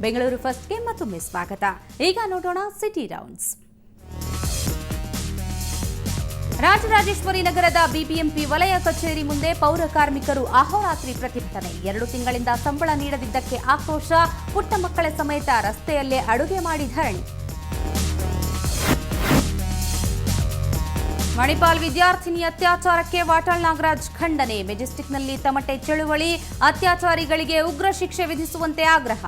ಬೆಂಗಳೂರು ಫಸ್ಟ್ಗೆ ಮತ್ತೊಮ್ಮೆ ಸ್ವಾಗತ. ಈಗ ನೋಡೋಣ ಸಿಟಿ ರೌಂಡ್ಸ್. ರಾಜರಾಜೇಶ್ವರಿ ನಗರದ ಬಿಬಿಎಂಪಿ ವಲಯ ಕಚೇರಿ ಮುಂದೆ ಪೌರ ಕಾರ್ಮಿಕರು ಅಹೋರಾತ್ರಿ ಪ್ರತಿಭಟನೆ. 2 ತಿಂಗಳಿಂದ ಸಂಬಳ ನೀಡದಿದ್ದಕ್ಕೆ ಆಕ್ರೋಶ. ಪುಟ್ಟ ಮಕ್ಕಳ ಸಮೇತ ರಸ್ತೆಯಲ್ಲೇ ಅಡುಗೆ ಮಾಡಿ ಧರಣಿ. ಮಣಿಪಾಲ್ ವಿದ್ಯಾರ್ಥಿನಿ ಅತ್ಯಾಚಾರಕ್ಕೆ ವಾಟಾಳ್ ನಾಗರಾಜ್ ಖಂಡನೆ. ಮೆಜೆಸ್ಟಿಕ್ನಲ್ಲಿ ತಮಟೆ ಚಳುವಳಿ. ಅತ್ಯಾಚಾರಿಗಳಿಗೆ ಉಗ್ರ ಶಿಕ್ಷೆ ವಿಧಿಸುವಂತೆ ಆಗ್ರಹ.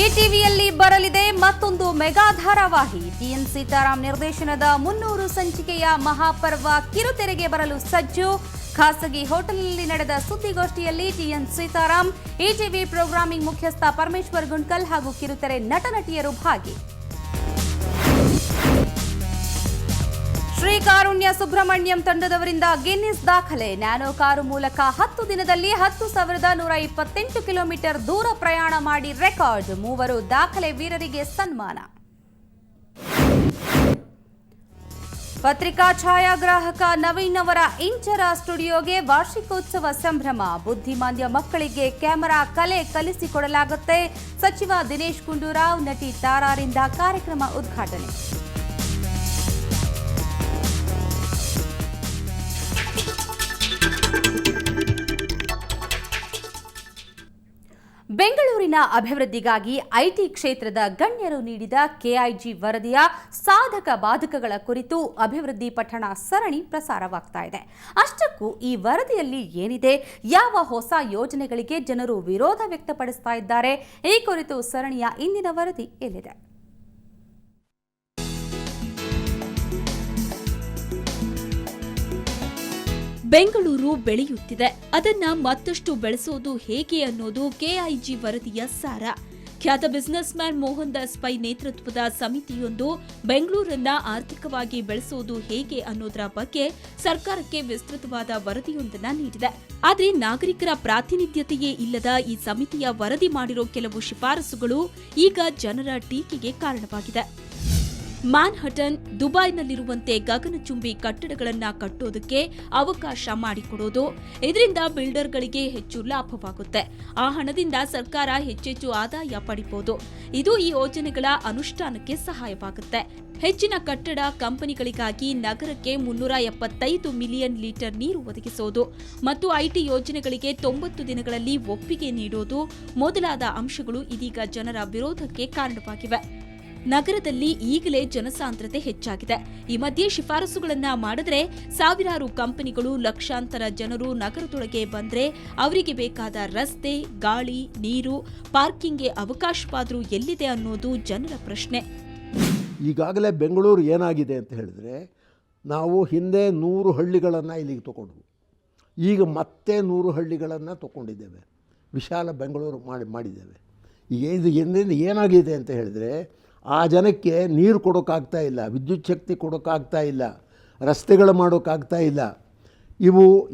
ಈಟಿವಿಯಲ್ಲಿ ಬರಲಿದೆ ಮತ್ತೊಂದು ಮೆಗಾ ಧಾರಾವಾಹಿ. ಟಿಎನ್ ಸೀತಾರಾಮ್ ನಿರ್ದೇಶನದ 300 ಸಂಚಿಕೆಯ ಮಹಾಪರ್ವ ಕಿರುತೆರೆಗೆ ಬರಲು ಸಜ್ಜು. ಖಾಸಗಿ ಹೋಟೆಲ್ನಲ್ಲಿ ನಡೆದ ಸುದ್ದಿಗೋಷ್ಠಿಯಲ್ಲಿ ಟಿಎನ್ ಸೀತಾರಾಮ್, ಈಟಿವಿ ಪ್ರೋಗ್ರಾಮಿಂಗ್ ಮುಖ್ಯಸ್ಥ ಪರಮೇಶ್ವರ್ ಗುಂಡ್ಕಲ್ ಹಾಗೂ ಕಿರುತೆರೆ ನಟನಟಿಯರು ಭಾಗಿ. ಶ್ರೀ ಕಾರುಣ್ಯ ಸುಬ್ರಹ್ಮಣ್ಯಂ ತಂಡದವರಿಂದ ಗಿನ್ನಿಸ್ ದಾಖಲೆ. ನ್ಯಾನೋ ಕಾರು ಮೂಲಕ 10 ದಿನದಲ್ಲಿ 10,128 ಕಿಲೋಮೀಟರ್ ದೂರ ಪ್ರಯಾಣ ಮಾಡಿ ರೆಕಾರ್ಡ್. 3 ದಾಖಲೆ ವೀರರಿಗೆ ಸನ್ಮಾನ. ಪತ್ರಿಕಾ ಛಾಯಾಗ್ರಾಹಕ ನವೀನ್ ಅವರ ಇಂಚರ ಸ್ಟುಡಿಯೋಗೆ ವಾರ್ಷಿಕೋತ್ಸವ ಸಂಭ್ರಮ. ಬುದ್ಧಿಮಾಂದ್ಯ ಮಕ್ಕಳಿಗೆ ಕ್ಯಾಮೆರಾ ಕಲೆ ಕಲಿಸಿಕೊಡಲಾಗುತ್ತೆ. ಸಚಿವ ದಿನೇಶ್ ಗುಂಡೂರಾವ್, ನಟಿ ತಾರಾರಿಂದ ಕಾರ್ಯಕ್ರಮ ಉದ್ಘಾಟನೆ. ಬೆಂಗಳೂರಿನ ಅಭಿವೃದ್ಧಿಗಾಗಿ ಐಟಿ ಕ್ಷೇತ್ರದ ಗಣ್ಯರು ನೀಡಿದ ಕೆಐಜಿ ವರದಿಯ ಸಾಧಕ ಬಾಧಕಗಳ ಕುರಿತು ಅಭಿವೃದ್ಧಿ ಪಠಣ ಸರಣಿ ಪ್ರಸಾರವಾಗ್ತಾ ಇದೆ. ಅಷ್ಟಕ್ಕೂ ಈ ವರದಿಯಲ್ಲಿ ಏನಿದೆ, ಯಾವ ಹೊಸ ಯೋಜನೆಗಳಿಗೆ ಜನರು ವಿರೋಧ ವ್ಯಕ್ತಪಡಿಸ್ತಾ ಇದ್ದಾರೆ, ಈ ಕುರಿತು ಸರಣಿಯ ಇಂದಿನ ವರದಿ ಎಲ್ಲಿದೆ. ಬೆಂಗಳೂರು ಬೆಳೆಯುತ್ತಿದೆ, ಅದನ್ನ ಮತ್ತಷ್ಟು ಬೆಳೆಸೋದು ಹೇಗೆ ಅನ್ನೋದು ಕೆಐಜಿ ವರದಿಯ ಸಾರ. ಖ್ಯಾತ businessman Mohandas Pai ನೇತೃತ್ವದ ಸಮಿತಿಯೊಂದು ಬೆಂಗಳೂರನ್ನ ಆರ್ಥಿಕವಾಗಿ ಬೆಳೆಸೋದು ಹೇಗೆ ಅನ್ನೋದರ ಬಗ್ಗೆ ಸರ್ಕಾರಕ್ಕೆ ವಿಸ್ತೃತವಾದ ವರದಿಯೊಂದನ್ನ ನೀಡಿದೆ. ಆದರೆ ನಾಗರಿಕರ ಪ್ರಾತಿನಿಧ್ಯತೆಯೇ ಇಲ್ಲದ ಈ ಸಮಿತಿಯ ವರದಿ ಮಾಡಿರೋ ಕೆಲವು ಶಿಫಾರಸುಗಳು ಈಗ ಜನರ ಟೀಕೆಗೆ ಕಾರಣವಾಗಿದೆ. ಮ್ಯಾನ್ಹಟನ್, ದುಬೈನಲ್ಲಿರುವಂತೆ ಗಗನಚುಂಬಿ ಕಟ್ಟಡಗಳನ್ನ ಕಟ್ಟೋದಕ್ಕೆ ಅವಕಾಶ ಮಾಡಿಕೊಡೋದು. ಇದರಿಂದ ಬಿಲ್ಡರ್ಗಳಿಗೆ ಹೆಚ್ಚು ಲಾಭವಾಗುತ್ತೆ. ಆ ಹಣದಿಂದ ಸರ್ಕಾರ ಹೆಚ್ಚೆಚ್ಚು ಆದಾಯ ಪಡಿಬಹುದು. ಇದು ಈ ಯೋಜನೆಗಳ ಅನುಷ್ಠಾನಕ್ಕೆ ಸಹಾಯವಾಗುತ್ತೆ. ಹೆಚ್ಚಿನ ಕಟ್ಟಡ ಕಂಪನಿಗಳಿಗಾಗಿ ನಗರಕ್ಕೆ 375 ಮಿಲಿಯನ್ ಲೀಟರ್ ನೀರು ಒದಗಿಸೋದು ಮತ್ತು ಐಟಿ ಯೋಜನೆಗಳಿಗೆ 90 ದಿನಗಳಲ್ಲಿ ಒಪ್ಪಿಗೆ ನೀಡೋದು ಮೊದಲಾದ ಅಂಶಗಳು ಇದೀಗ ಜನರ ವಿರೋಧಕ್ಕೆ ಕಾರಣವಾಗಿವೆ. ನಗರದಲ್ಲಿ ಈಗಲೇ ಜನಸಾಂದ್ರತೆ ಹೆಚ್ಚಾಗಿದೆ. ಈ ಮಧ್ಯೆ ಶಿಫಾರಸುಗಳನ್ನ ಮಾಡಿದ್ರೆ ಸಾವಿರಾರು ಕಂಪನಿಗಳು, ಲಕ್ಷಾಂತರ ಜನರು ನಗರದೊಳಗೆ ಬಂದ್ರೆ ಅವರಿಗೆ ಬೇಕಾದ ರಸ್ತೆ, ಗಾಳಿ, ನೀರು, ಪಾರ್ಕಿಂಗ್ಗೆ ಅವಕಾಶವಾದರೂ ಎಲ್ಲಿದೆ ಅನ್ನೋದು ಜನರ ಪ್ರಶ್ನೆ. ಈಗಾಗಲೇ ಬೆಂಗಳೂರು ಏನಾಗಿದೆ ಅಂತ ಹೇಳಿದ್ರೆ, ನಾವು ಹಿಂದೆ 100 ಹಳ್ಳಿಗಳನ್ನು ಇಲ್ಲಿಗೆ ತಗೊಂಡ್ವು. ಈಗ ಮತ್ತೆ 100 ಹಳ್ಳಿಗಳನ್ನು ತಗೊಂಡಿದ್ದೇವೆ. ವಿಶಾಲ ಬೆಂಗಳೂರು ಮಾಡಿದ್ದೇವೆ. ಈಗ ಇದು ಎಂದಿಂದ ಏನಾಗಿದೆ ಅಂತ ಹೇಳಿದ್ರೆ, ಆ ಜನಕ್ಕೆ ನೀರು ಕೊಡೋಕ್ಕಾಗ್ತಾ ಇಲ್ಲ, ವಿದ್ಯುತ್ ಶಕ್ತಿ ಕೊಡೋಕ್ಕಾಗ್ತಾ ಇಲ್ಲ, ರಸ್ತೆಗಳು ಮಾಡೋಕ್ಕಾಗ್ತಾ ಇಲ್ಲ.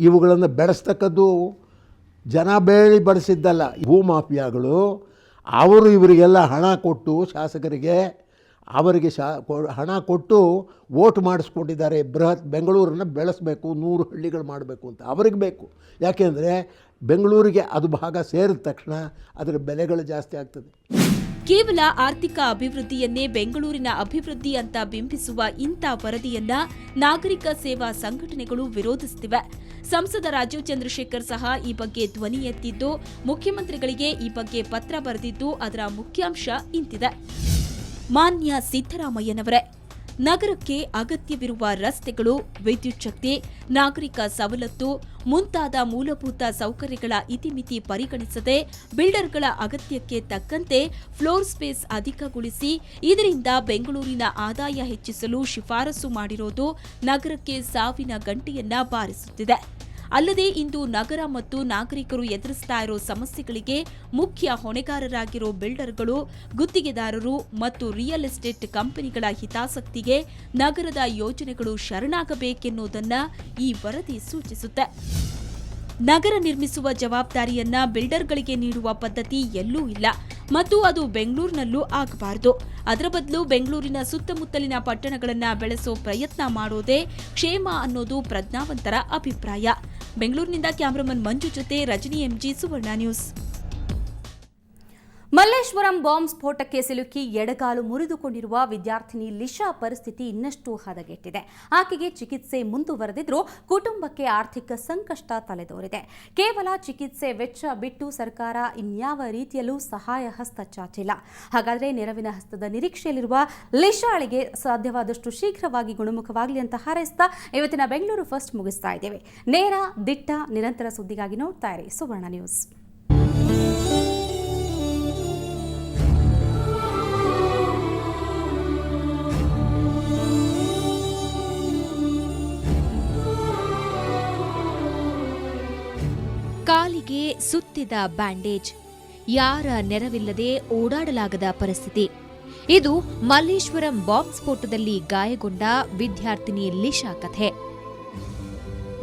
ಇವುಗಳನ್ನು ಬೆಳೆಸ್ತಕ್ಕದ್ದು ಜನ ಬಡಿಸಿದ್ದಲ್ಲ, ಭೂಮಾಫಿಯಾಗಳು. ಅವರು ಇವರಿಗೆಲ್ಲ ಹಣ ಕೊಟ್ಟು, ಶಾಸಕರಿಗೆ ಅವರಿಗೆ ಹಣ ಕೊಟ್ಟು ವೋಟ್ ಮಾಡಿಸ್ಕೊಂಡಿದ್ದಾರೆ. ಬೃಹತ್ ಬೆಂಗಳೂರನ್ನು ಬೆಳೆಸಬೇಕು, 100 ಹಳ್ಳಿಗಳು ಮಾಡಬೇಕು ಅಂತ ಅವರಿಗೆ ಬೇಕು. ಯಾಕೆಂದರೆ ಬೆಂಗಳೂರಿಗೆ ಅದು ಭಾಗ ಸೇರಿದ ತಕ್ಷಣ ಅದರ ಬೆಲೆಗಳು ಜಾಸ್ತಿ ಆಗ್ತದೆ. ಕೇವಲ ಆರ್ಥಿಕ ಅಭಿವೃದ್ಧಿಯನ್ನೇ ಬೆಂಗಳೂರಿನ ಅಭಿವೃದ್ಧಿ ಅಂತ ಬಿಂಬಿಸುವ ಇಂಥ ವರದಿಯನ್ನ ನಾಗರಿಕ ಸೇವಾ ಸಂಘಟನೆಗಳು ವಿರೋಧಿಸುತ್ತಿವೆ. ಸಂಸದ ರಾಜೀವ್ ಚಂದ್ರಶೇಖರ್ ಸಹ ಈ ಬಗ್ಗೆ ಧ್ವನಿ ಎತ್ತಿದ್ದು, ಮುಖ್ಯಮಂತ್ರಿಗಳಿಗೆ ಈ ಬಗ್ಗೆ ಪತ್ರ ಬರೆದಿದ್ದು, ಅದರ ಮುಖ್ಯಾಂಶ ಇಂತಿದೆ. ಮಾನ್ಯ ಸಿದ್ದರಾಮಯ್ಯನವರೇ, ನಗರಕ್ಕೆ ಅಗತ್ಯವಿರುವ ರಸ್ತೆಗಳು, ವಿದ್ಯುತ್ ಶಕ್ತಿ, ನಾಗರಿಕ ಸವಲತ್ತು ಮುಂತಾದ ಮೂಲಭೂತ ಸೌಕರ್ಯಗಳ ಇತಿಮಿತಿ ಪರಿಗಣಿಸದೆ ಬಿಲ್ಡರ್ಗಳ ಅಗತ್ಯಕ್ಕೆ ತಕ್ಕಂತೆ ಫ್ಲೋರ್ ಸ್ಪೇಸ್ ಅಧಿಕಗೊಳಿಸಿ ಇದರಿಂದ ಬೆಂಗಳೂರಿನ ಆದಾಯ ಹೆಚ್ಚಿಸಲು ಶಿಫಾರಸು ಮಾಡಿರೋದು ನಗರಕ್ಕೆ ಸಾವಿನ ಗಂಟೆಯನ್ನ ಬಾರಿಸುತ್ತಿದೆ. ಅಲ್ಲದೆ ಇಂದು ನಗರ ಮತ್ತು ನಾಗರಿಕರು ಎದುರಿಸ್ತಾ ಇರೋ ಸಮಸ್ಯೆಗಳಿಗೆ ಮುಖ್ಯ ಹೊಣೆಗಾರರಾಗಿರೋ ಬಿಲ್ಡರ್ಗಳು, ಗುತ್ತಿಗೆದಾರರು ಮತ್ತು ರಿಯಲ್ ಎಸ್ಟೇಟ್ ಕಂಪನಿಗಳ ಹಿತಾಸಕ್ತಿಗೆ ನಗರದ ಯೋಜನೆಗಳು ಶರಣಾಗಬೇಕೆನ್ನುವುದನ್ನ ಈ ವರದಿ ಸೂಚಿಸುತ್ತೆ. ನಗರ ನಿರ್ಮಿಸುವ ಜವಾಬ್ದಾರಿಯನ್ನ ಬಿಲ್ಡರ್ಗಳಿಗೆ ನೀಡುವ ಪದ್ಧತಿ ಎಲ್ಲೂ ಇಲ್ಲ ಮತ್ತು ಅದು ಬೆಂಗಳೂರಿನಲ್ಲೂ ಆಗಬಾರದು. ಅದರ ಬದಲು ಬೆಂಗಳೂರಿನ ಸುತ್ತಮುತ್ತಲಿನ ಪಟ್ಟಣಗಳನ್ನ ಬೆಳೆಸೋ ಪ್ರಯತ್ನ ಮಾಡೋದೇ ಕ್ಷೇಮ ಅನ್ನೋದು ಪ್ರಜ್ಞಾವಂತರ ಅಭಿಪ್ರಾಯ. ಬೆಂಗಳೂರಿನಿಂದ ಕ್ಯಾಮರಾಮನ್ ಮಂಜು ಜೊತೆ ರಜನಿ ಎಂಜಿ, ಸುವರ್ಣ ನ್ಯೂಸ್. ಮಲ್ಲೇಶ್ವರಂ ಬಾಂಬ್ ಸ್ಫೋಟಕ್ಕೆ ಸಿಲುಕಿ ಎಡಗಾಲು ಮುರಿದುಕೊಂಡಿರುವ ವಿದ್ಯಾರ್ಥಿನಿ ಲಿಶಾ ಪರಿಸ್ಥಿತಿ ಇನ್ನಷ್ಟು ಹದಗೆಟ್ಟಿದೆ. ಆಕೆಗೆ ಚಿಕಿತ್ಸೆ ಮುಂದುವರೆದಿದ್ರೂ ಕುಟುಂಬಕ್ಕೆ ಆರ್ಥಿಕ ಸಂಕಷ್ಟ ತಲೆದೋರಿದೆ. ಕೇವಲ ಚಿಕಿತ್ಸೆ ವೆಚ್ಚ ಬಿಟ್ಟು ಸರ್ಕಾರ ಇನ್ಯಾವ ರೀತಿಯಲ್ಲೂ ಸಹಾಯ ಹಸ್ತ ಚಾಚಿಲ್ಲ. ಹಾಗಾದರೆ ನೆರವಿನ ಹಸ್ತದ ನಿರೀಕ್ಷೆಯಲ್ಲಿರುವ ಲಿಶಾಳಿಗೆ ಸಾಧ್ಯವಾದಷ್ಟು ಶೀಘ್ರವಾಗಿ ಗುಣಮುಖವಾಗಲಿ ಅಂತ ಹಾರೈಸ್ತಾ ಇವತ್ತಿನ ಬೆಂಗಳೂರು ಫಸ್ಟ್ ಮುಗಿಸ್ತಾ ಇದ್ದೇವೆ. ನೇರ, ದಿಟ್ಟ, ನಿರಂತರ ಸುದ್ದಿಗಾಗಿ ನೋಡ್ತಾ ಇರಿ ಸುವರ್ಣ ನ್ಯೂಸ್. ಕಾಲಿಗೆ ಸುತ್ತಿದ ಬ್ಯಾಂಡೇಜ್, ಯಾರ ನೆರವಿಲ್ಲದೆ ಓಡಾಡಲಾಗದ ಪರಿಸ್ಥಿತಿ. ಇದು ಮಲ್ಲೇಶ್ವರಂ ಬಾಂಬ್ ಸ್ಫೋಟದಲ್ಲಿ ಗಾಯಗೊಂಡ ವಿದ್ಯಾರ್ಥಿನಿ ಲಿಶಾ ಕಥೆ.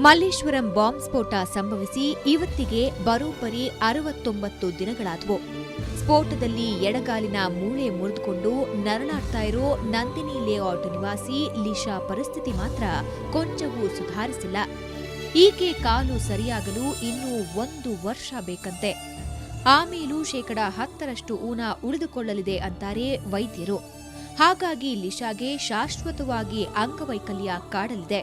ಮಲ್ಲೇಶ್ವರಂ ಬಾಂಬ್ ಸ್ಫೋಟ ಸಂಭವಿಸಿ ಇವತ್ತಿಗೆ ಬರೋಬ್ಬರಿ 69 ದಿನಗಳಾದವು. ಸ್ಫೋಟದಲ್ಲಿ ಎಡಗಾಲಿನ ಮೂಳೆ ಮುರಿದುಕೊಂಡು ನರಳಾಡ್ತಾ ಇರೋ ನಂದಿನಿ ಲೇಔಟ್ ನಿವಾಸಿ ಲಿಶಾ ಪರಿಸ್ಥಿತಿ ಮಾತ್ರ ಕೊಂಚವೂ ಸುಧಾರಿಸಿಲ್ಲ. ಈಕೆ ಕಾಲು ಸರಿಯಾಗಲು ಇನ್ನೂ 1 ವರ್ಷ ಬೇಕಂತೆ. ಆಮೇಲೂ 10% ಊನ ಉಳಿದುಕೊಳ್ಳಲಿದೆ ಅಂತಾರೆ ವೈದ್ಯರು. ಹಾಗಾಗಿ ಲಿಶಾಗೆ ಶಾಶ್ವತವಾಗಿ ಅಂಗವೈಕಲ್ಯ ಕಾಡಲಿದೆ.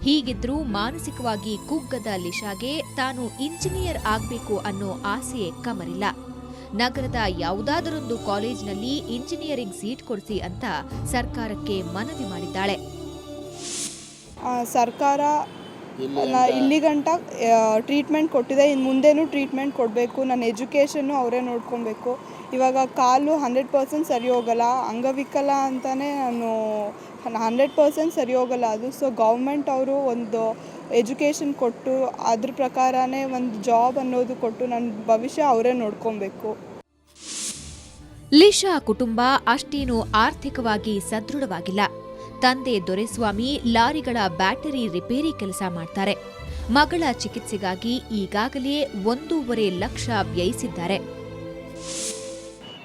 ಹೀಗಿದ್ರೂ ಮಾನಸಿಕವಾಗಿ ಕುಗ್ಗದ ಲಿಶಾಗೆ ತಾನು ಇಂಜಿನಿಯರ್ ಆಗಬೇಕು ಅನ್ನೋ ಆಸೆ ಕಮರಿಲ್ಲ. ನಗರದ ಯಾವುದಾದರೊಂದು ಕಾಲೇಜಿನಲ್ಲಿ ಇಂಜಿನಿಯರಿಂಗ್ ಸೀಟ್ ಕೊಡಿಸಿ ಅಂತ ಸರ್ಕಾರಕ್ಕೆ ಮನವಿ ಮಾಡಿದ್ದಾಳೆ. ಸರ್ಕಾರ ಇಲ್ಲಿ ಗಂಟ ಟ್ರೀಟ್ಮೆಂಟ್ ಕೊಟ್ಟಿದೆ, ಇನ್ನು ಮುಂದೇನೂ ಟ್ರೀಟ್ಮೆಂಟ್ ಕೊಡಬೇಕು. ನನ್ನ ಎಜುಕೇಷನ್ನು ಅವರೇ ನೋಡ್ಕೊಬೇಕು. ಇವಾಗ ಕಾಲು 100% ಸರಿ ಹೋಗಲ್ಲ, ಅಂಗವಿಕಲ ಅಂತಲೇ ನಾನು 100% ಸರಿ ಹೋಗಲ್ಲ ಅದು. ಸೊ ಗೌರ್ಮೆಂಟ್ ಅವರು ಒಂದು ಎಜುಕೇಷನ್ ಕೊಟ್ಟು ಅದ್ರ ಪ್ರಕಾರನೇ ಒಂದು ಜಾಬ್ ಅನ್ನೋದು ಕೊಟ್ಟು ನನ್ನ ಭವಿಷ್ಯ ಅವರೇ ನೋಡ್ಕೊಬೇಕು. ಲಿಶಾ ಕುಟುಂಬ ಅಷ್ಟೇನೂ ಆರ್ಥಿಕವಾಗಿ ಸದೃಢವಾಗಿಲ್ಲ. ತಂದೆ ದೊರೆಸ್ವಾಮಿ ಲಾರಿಗಳ ಬ್ಯಾಟರಿ ರಿಪೇರಿ ಕೆಲಸ ಮಾಡ್ತಾರೆ. ಮಗಳ ಚಿಕಿತ್ಸೆಗಾಗಿ ಈಗಾಗಲೇ 1.5 ಲಕ್ಷ ವ್ಯಯಿಸಿದ್ದಾರೆ.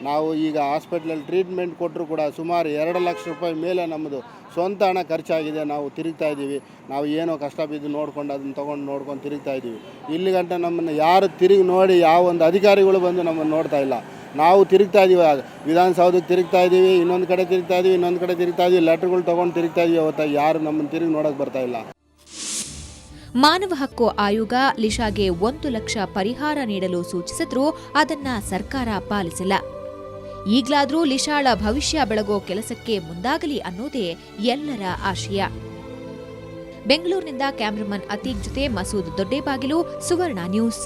ನಾವು ಈಗ ಹಾಸ್ಪಿಟ್ಲಲ್ಲಿ ಟ್ರೀಟ್ಮೆಂಟ್ ಕೊಟ್ಟರು ಕೂಡ ಸುಮಾರು 2 ಲಕ್ಷ ರೂಪಾಯಿ ಮೇಲೆ ನಮ್ಮದು ಸ್ವಂತ ಹಣ ಖರ್ಚಾಗಿದೆ. ನಾವು ತಿರುಗ್ತಾ ಇದ್ದೀವಿ. ನಾವು ಏನೋ ಕಷ್ಟ ಬಿದ್ದು ನೋಡ್ಕೊಂಡು ಅದನ್ನು ತೊಗೊಂಡು ತಿರುಗ್ತಾ ಇದ್ದೀವಿ. ಇಲ್ಲಿ ಗಂಟ ನಮ್ಮನ್ನು ಯಾರು ತಿರುಗಿ ನೋಡಿ ಯಾವ ಒಂದು ಅಧಿಕಾರಿಗಳು ಬಂದು ನಮ್ಮನ್ನು ನೋಡ್ತಾ ಇಲ್ಲ. ನಾವು ತಿರುಗ್ತಾ ಇದ್ದೀವಿ, ವಿಧಾನಸೌಧಕ್ಕೆ ತಿರುಗ್ತಾ ಇದ್ದೀವಿ, ಇನ್ನೊಂದು ಕಡೆ ತಿರುಗ್ತಾ ಇದ್ದೀವಿ, ಲೆಟರ್ಗಳು ತೊಗೊಂಡು ತಿರುಗ್ತಾ ಇದ್ದೀವಿ. ಅವತ್ತು ಯಾರು ನಮ್ಮನ್ನು ತಿರುಗಿ ನೋಡೋಕೆ ಬರ್ತಾ ಇಲ್ಲ. ಮಾನವ ಹಕ್ಕು ಆಯೋಗ ಲಿಶಾಗೆ 1 ಲಕ್ಷ ಪರಿಹಾರ ನೀಡಲು ಸೂಚಿಸಿದ್ರೂ ಅದನ್ನ ಸರ್ಕಾರ ಪಾಲಿಸಿಲ್ಲ. ಈಗಲಾದರೂ ಲಿಶಾಳ ಭವಿಷ್ಯ ಬೆಳಗೋ ಕೆಲಸಕ್ಕೆ ಮುಂದಾಗಲಿ ಅನ್ನೋದೇ ಎಲ್ಲರ ಆಶಯ. ಬೆಂಗಳೂರಿನಿಂದ ಕ್ಯಾಮರಾಮನ್ ಅತೀಕ್ ಜೊತೆ ಮಸೂದ್ ದೊಡ್ಡೇಬಾಗಿಲು, ಸುವರ್ಣ ನ್ಯೂಸ್.